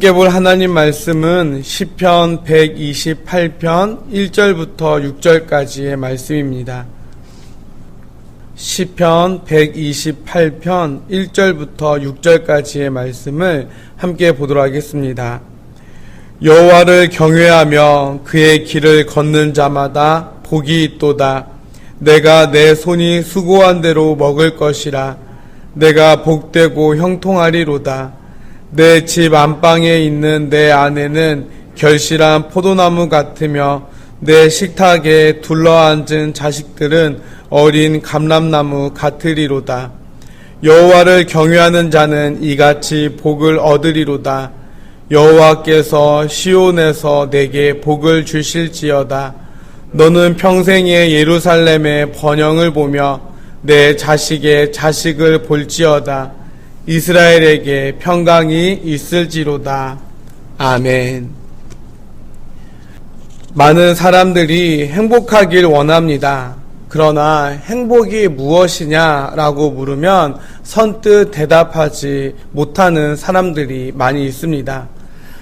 함께 볼 하나님 말씀은 시편 128편 1절부터 6절까지의 말씀입니다. 시편 128편 1절부터 6절까지의 말씀을 함께 보도록 하겠습니다. 여호와를 경외하며 그의 길을 걷는 자마다 복이 있도다. 내가 내 손이 수고한 대로 먹을 것이라. 내가 복되고 형통하리로다. 내 집 안방에 있는 내 아내는 결실한 포도나무 같으며 내 식탁에 둘러앉은 자식들은 어린 감람나무 같으리로다. 여호와를 경외하는 자는 이같이 복을 얻으리로다. 여호와께서 시온에서 내게 복을 주실지어다. 너는 평생에 예루살렘의 번영을 보며 내 자식의 자식을 볼지어다. 이스라엘에게 평강이 있을지로다. 아멘. 많은 사람들이 행복하길 원합니다. 그러나 행복이 무엇이냐라고 물으면 선뜻 대답하지 못하는 사람들이 많이 있습니다.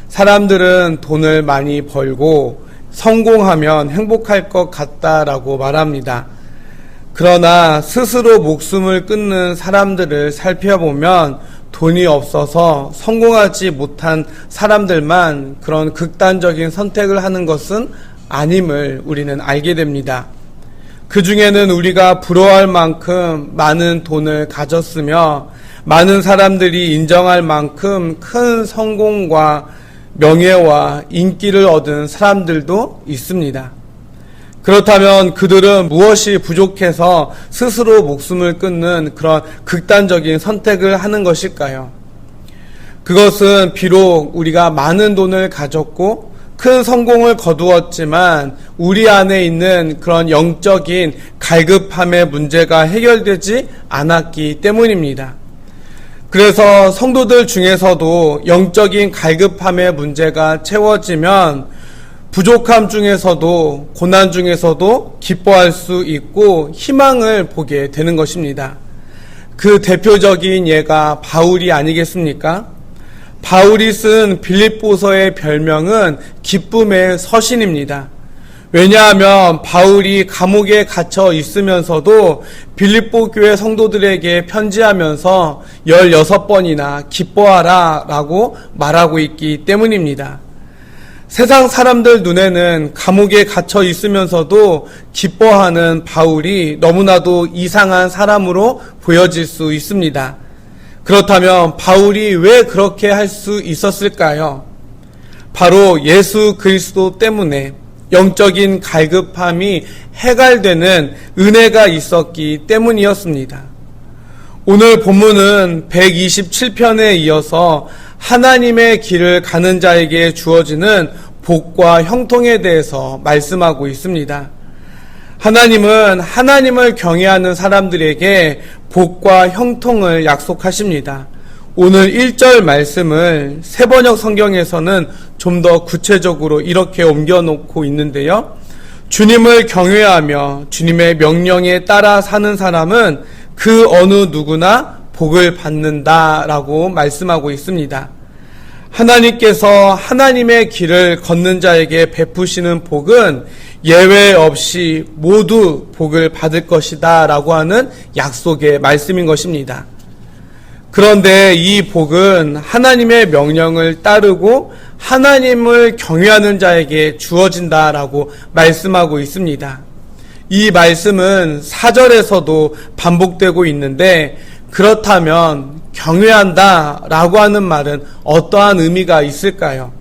사람들은 돈을 많이 벌고 성공하면 행복할 것 같다라고 말합니다. 그러나 스스로 목숨을 끊는 사람들을 살펴보면 돈이 없어서 성공하지 못한 사람들만 그런 극단적인 선택을 하는 것은 아님을 우리는 알게 됩니다. 그 중에는 우리가 부러워할 만큼 많은 돈을 가졌으며 많은 사람들이 인정할 만큼 큰 성공과 명예와 인기를 얻은 사람들도 있습니다. 그렇다면 그들은 무엇이 부족해서 스스로 목숨을 끊는 그런 극단적인 선택을 하는 것일까요? 그것은 비록 우리가 많은 돈을 가졌고 큰 성공을 거두었지만 우리 안에 있는 그런 영적인 갈급함의 문제가 해결되지 않았기 때문입니다. 그래서 성도들 중에서도 영적인 갈급함의 문제가 채워지면 부족함 중에서도 고난 중에서도 기뻐할 수 있고 희망을 보게 되는 것입니다. 그 대표적인 예가 바울이 아니겠습니까? 바울이 쓴 빌립보서의 별명은 기쁨의 서신입니다. 왜냐하면 바울이 감옥에 갇혀 있으면서도 빌립보 교회 성도들에게 편지하면서 16번이나 기뻐하라 라고 말하고 있기 때문입니다. 세상 사람들 눈에는 감옥에 갇혀 있으면서도 기뻐하는 바울이 너무나도 이상한 사람으로 보여질 수 있습니다. 그렇다면 바울이 왜 그렇게 할 수 있었을까요? 바로 예수 그리스도 때문에 영적인 갈급함이 해갈되는 은혜가 있었기 때문이었습니다. 오늘 본문은 127편에 이어서 하나님의 길을 가는 자에게 주어지는 복과 형통에 대해서 말씀하고 있습니다. 하나님은 하나님을 경외하는 사람들에게 복과 형통을 약속하십니다. 오늘 1절 말씀을 새번역 성경에서는 좀 더 구체적으로 이렇게 옮겨놓고 있는데요. 주님을 경외하며 주님의 명령에 따라 사는 사람은 그 어느 누구나 복을 받는다라고 말씀하고 있습니다. 하나님께서 하나님의 길을 걷는 자에게 베푸시는 복은 예외 없이 모두 복을 받을 것이다 라고 하는 약속의 말씀인 것입니다. 그런데 이 복은 하나님의 명령을 따르고 하나님을 경외하는 자에게 주어진다라고 말씀하고 있습니다. 이 말씀은 4절에서도 반복되고 있는데 그렇다면 경외한다 라고 하는 말은 어떠한 의미가 있을까요?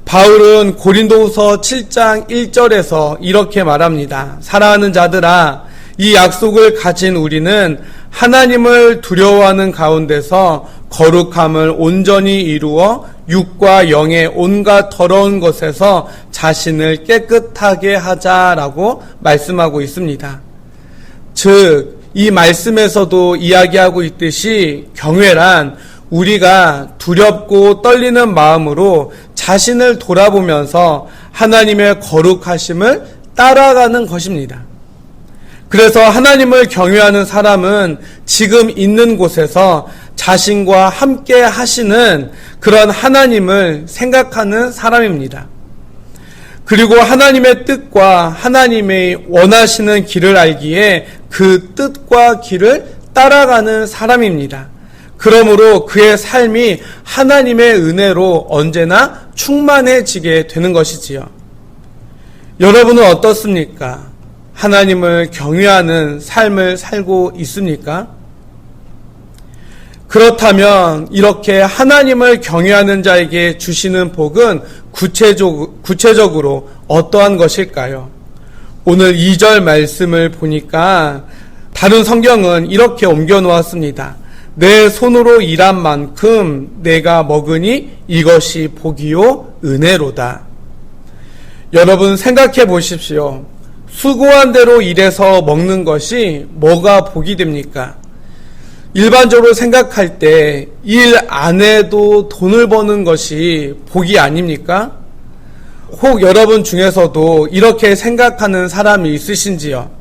바울은 고린도후서 7장 1절에서 이렇게 말합니다. 사랑하는 자들아, 이 약속을 가진 우리는 하나님을 두려워하는 가운데서 거룩함을 온전히 이루어 육과 영의 온갖 더러운 것에서 자신을 깨끗하게 하자라고 말씀하고 있습니다. 즉, 이 말씀에서도 이야기하고 있듯이 경외란 우리가 두렵고 떨리는 마음으로 자신을 돌아보면서 하나님의 거룩하심을 따라가는 것입니다. 그래서 하나님을 경외하는 사람은 지금 있는 곳에서 자신과 함께 하시는 그런 하나님을 생각하는 사람입니다. 그리고 하나님의 뜻과 하나님의 원하시는 길을 알기에 그 뜻과 길을 따라가는 사람입니다. 그러므로 그의 삶이 하나님의 은혜로 언제나 충만해지게 되는 것이지요. 여러분은 어떻습니까? 하나님을 경외하는 삶을 살고 있습니까? 그렇다면 이렇게 하나님을 경외하는 자에게 주시는 복은 구체적으로 어떠한 것일까요? 오늘 2절 말씀을 보니까 다른 성경은 이렇게 옮겨 놓았습니다. 내 손으로 일한 만큼 내가 먹으니 이것이 복이요 은혜로다. 여러분 생각해 보십시오. 수고한 대로 일해서 먹는 것이 뭐가 복이 됩니까? 일반적으로 생각할 때 일 안 해도 돈을 버는 것이 복이 아닙니까? 혹 여러분 중에서도 이렇게 생각하는 사람이 있으신지요?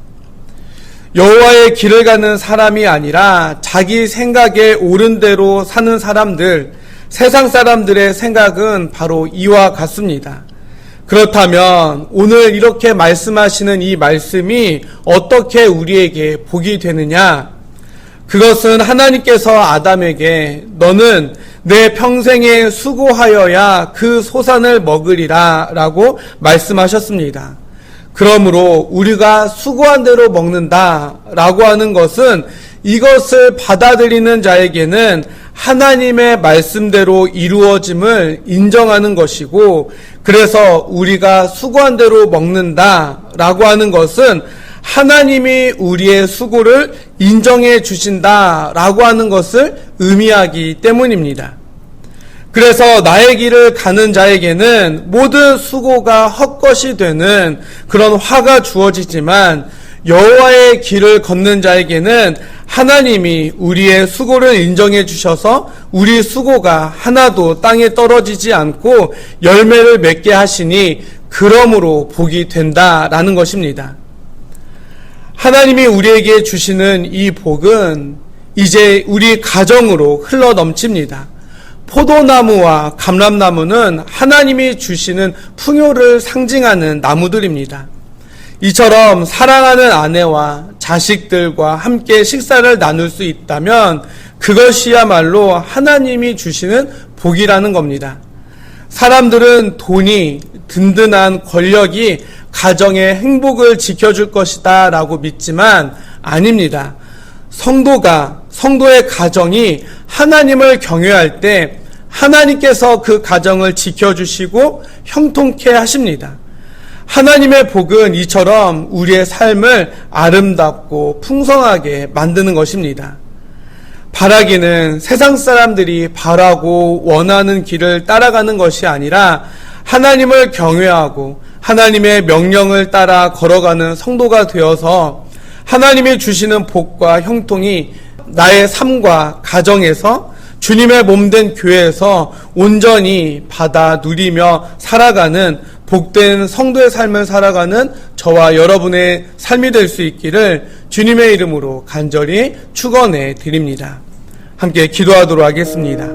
여호와의 길을 가는 사람이 아니라 자기 생각에 옳은 대로 사는 사람들, 세상 사람들의 생각은 바로 이와 같습니다. 그렇다면 오늘 이렇게 말씀하시는 이 말씀이 어떻게 우리에게 복이 되느냐? 그것은 하나님께서 아담에게 너는 내 평생에 수고하여야 그 소산을 먹으리라 라고 말씀하셨습니다. 그러므로 우리가 수고한 대로 먹는다 라고 하는 것은 이것을 받아들이는 자에게는 하나님의 말씀대로 이루어짐을 인정하는 것이고, 그래서 우리가 수고한 대로 먹는다 라고 하는 것은 하나님이 우리의 수고를 인정해 주신다 라고 하는 것을 의미하기 때문입니다. 그래서 나의 길을 가는 자에게는 모든 수고가 헛것이 되는 그런 화가 주어지지만, 여호와의 길을 걷는 자에게는 하나님이 우리의 수고를 인정해 주셔서 우리 수고가 하나도 땅에 떨어지지 않고 열매를 맺게 하시니 그러므로 복이 된다라는 것입니다. 하나님이 우리에게 주시는 이 복은 이제 우리 가정으로 흘러 넘칩니다. 포도나무와 감람나무는 하나님이 주시는 풍요를 상징하는 나무들입니다. 이처럼 사랑하는 아내와 자식들과 함께 식사를 나눌 수 있다면 그것이야말로 하나님이 주시는 복이라는 겁니다. 사람들은 돈이, 든든한 권력이 가정의 행복을 지켜줄 것이다 라고 믿지만 아닙니다. 성도의 가정이 하나님을 경외할 때 하나님께서 그 가정을 지켜주시고 형통케 하십니다. 하나님의 복은 이처럼 우리의 삶을 아름답고 풍성하게 만드는 것입니다. 바라기는 세상 사람들이 바라고 원하는 길을 따라가는 것이 아니라 하나님을 경외하고 하나님의 명령을 따라 걸어가는 성도가 되어서 하나님이 주시는 복과 형통이 나의 삶과 가정에서 주님의 몸된 교회에서 온전히 받아 누리며 살아가는 복된 성도의 삶을 살아가는 저와 여러분의 삶이 될 수 있기를 주님의 이름으로 간절히 축원해 드립니다. 함께 기도하도록 하겠습니다.